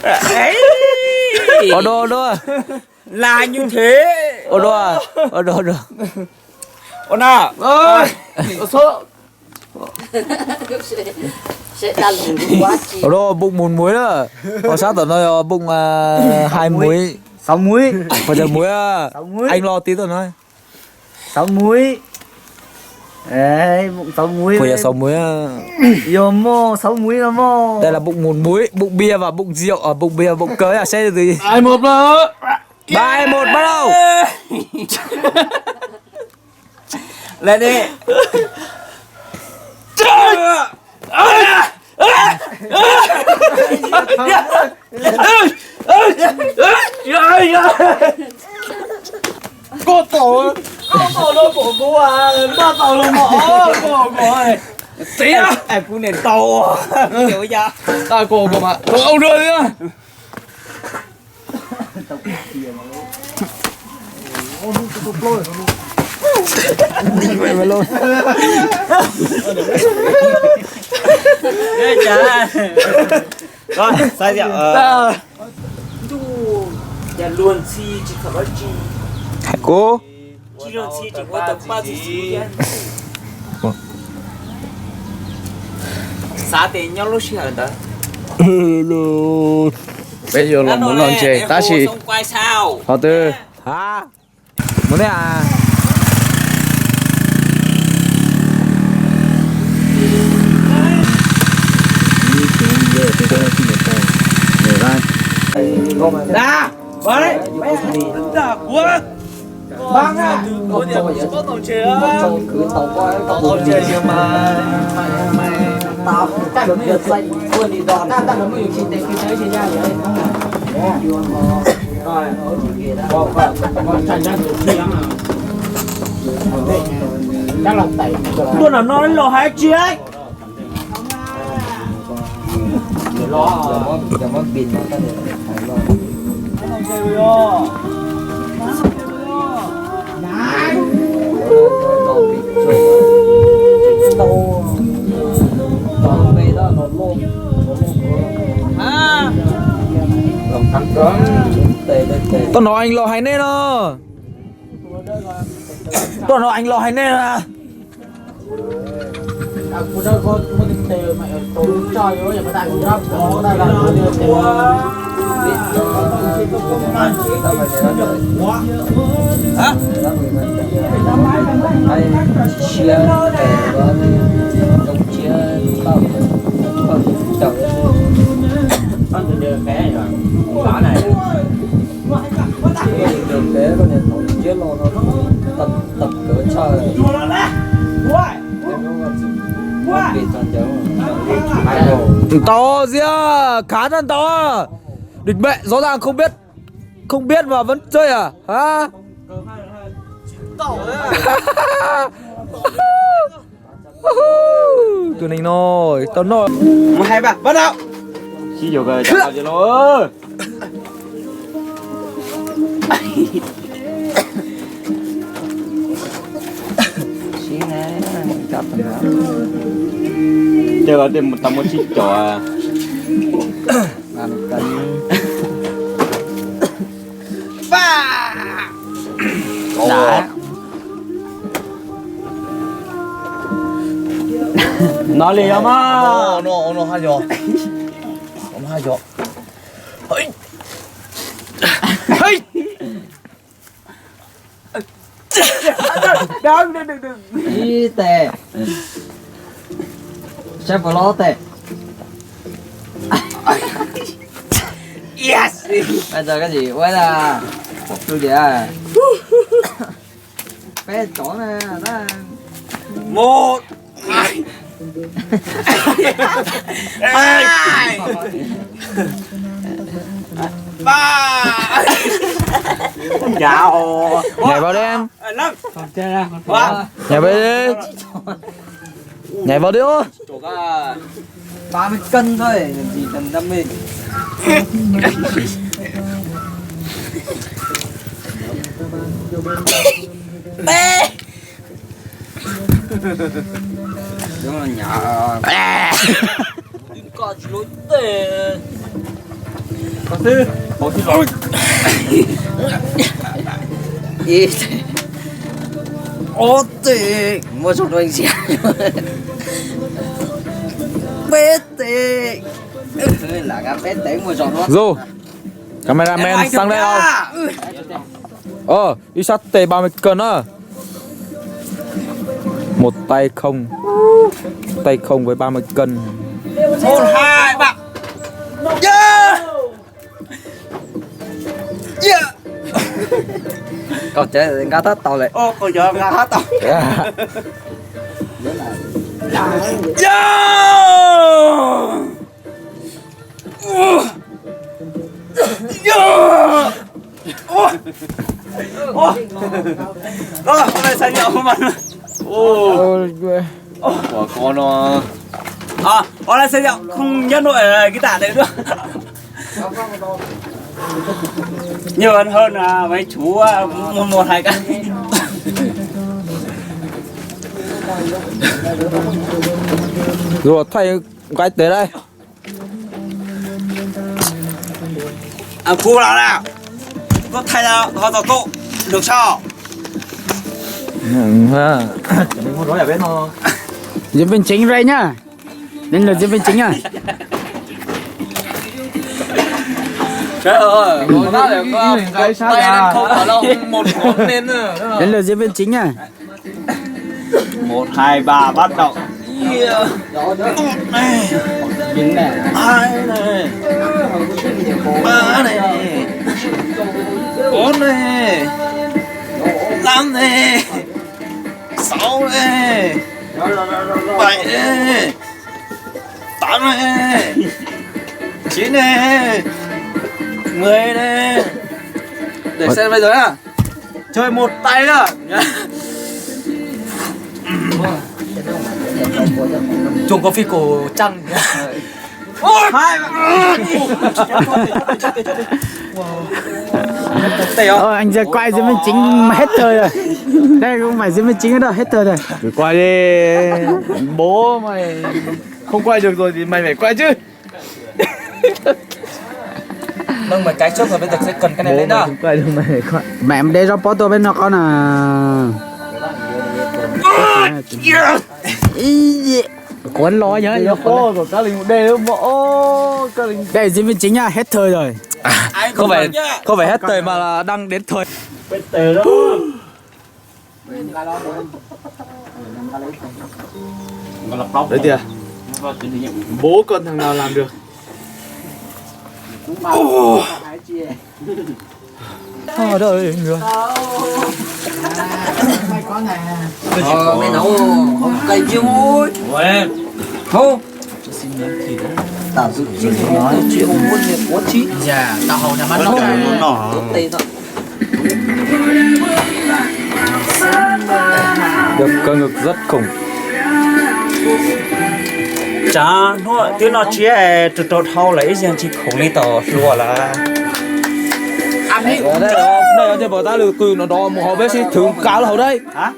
Ấy. Ô đô Là như thế. ô đô Ô nào ơi số Sẽ đần quá chị. ô đô bụng một muối đó có sao tao nói bụng hai muối 6 muối. bây giờ muối à 6 muối. anh lo tí tao nói 6 muối. Đấy, bụng 6 muối. bây giờ 6 muối à. Yo mo 6 muối là mo. Đây là bụng một muối bụng bia và bụng rượu ở bụng bia bụng cưới à xe gì 2-1 mà. 3-2-1 bắt đầu Lên đi. Cô tổ nó của cô à, ba tàu là mỏ cô ơi. Tí á, em cũng nền tàu. Kiểu giờ. Ta cô mà. Cô ông đưa đi á. đi mẹ mà luôn Ê chà. Rồi, sai rượu. Dạ luôn si chỉ khả bác chi. cô Chỉ luôn si chỉ có tầm 3 gì Xá tiền nhau lúc xí hả ta? bây giờ là muốn lần chơi ta chỉ Không quay sao? họ tư hả muốn đấy à Ra! Vào đấy! Ra quá! Bang á! Có điểm có tổ chế á! Có tổ chế chứ mà... Tao chắc là được dạy quân đi đòn. Ta là mới chỉ để cái đấy nhà vậy. Rồi, còn thành ra được khi lắm à. Chắc là tẩy. Tôi là nói lo hai chiếc! Giờ mất pin nó có thể phải lo. Không chơi với yo! tao nói anh lo hay nên à tao nói anh lo hay nên à Aku dah kau mesti teh mai tolong cai yo ya pada aku dah kau dah lah dia teh. Hả? Hay chia để có đồng chia bao con chồng Con từ đường cái rồi. Đó này. đường kế con này nó chia lô nó tập tập cỡ chơi Chùa nó nè! Quay! bị toàn cháu to gì à khá thân to địch mẹ rõ ràng không biết mà vẫn chơi à hả tụi mình nồi tao nồi 1, 2, 3, bắt đầu! Chi điều cơ chẳng nào chứ nó. xí này cặp Chờ có thêm một tấm một chiếc chó à. làm cân Đã. Nó lì lắm á. nó hai giò nó hai giò Đừng. đi tè xem vào lo tè Yes! bây giờ cái gì quay là tôi vậy à bé chó nè đó 1, 2, 2, 3. Chào. nhảy vào đi em 5. không chơi ra nhảy vào đi nhảy vào đi ô Chỗ cả 30 cân thôi làm gì tầm 50 Bê. đúng là nhỏ Đừng có lối tệ. có sư một thứ rồi ô tệ mua cho anh chị bé tệ là cái bé tệ mua cho nó Dù cameraman sang đây không? Đi sát tề 30 cân á. Một tay không với 30 cân. 1 2 3 yeah yeah còn chơi ngã tát tàu lại ô còn giờ ra hết tao Yeah. hôm nay sao nhậu không ăn của con nó hôm nay sao nhậu không nhớ nổi cái tả đấy nữa nhiều hơn mấy chú một hai cái Rồi thay cái tới đây. cô nào có thay nào họ tao cô được sao mình muốn nói ở bên thôi diễn viên chính đây nhá. Đến lượt diễn viên chính à. trời ơi nó để có cái tay nó không ở đâu một ngón lên nữa Đến lượt diễn viên chính à. 1 2 3 bắt đầu dính nè 2 này 3 này 4 này 5 này 6 này 7 này 8 này 9 này 10 này để xem bây giờ à chơi một tay à chung có phi cổ trăng hai Anh ra quay diễn viên chính mà hết thời rồi. Đây không phải diễn viên chính nữa đâu, hết thời rồi. Rồi quay đi. Bố mày không quay được rồi thì mày phải quay chứ. nâng một cái trước rồi bây giờ sẽ cần cái này Bố lên mày đó không quay được mày phải quay. Mẹ em để cho poto bên nó con à. Cuốn lo nhớ nhớ Ô của các linh đây đâu bộ các linh. đây diễn viên chính nha, hết thời rồi. Không phải hết thời mà là đang đến thời. tề đó Đấy kìa. Bố con thằng nào làm được. Đời người. mày nấu không cây chiêu môi không tạo dựng chuyện nói chuyện không muốn việc quá chí Dạ, tao hầu nhà mắt nó tốt tê thôi Được cơ ngực rất khủng. chả nó tiếng nó chia từ từ thâu lấy riêng chỉ khẩu lý tờ lùa là Ở đây đó, đây là bảo ta lừa cừu nó đo một hộp bếp xí thử cá là hầu đây. hả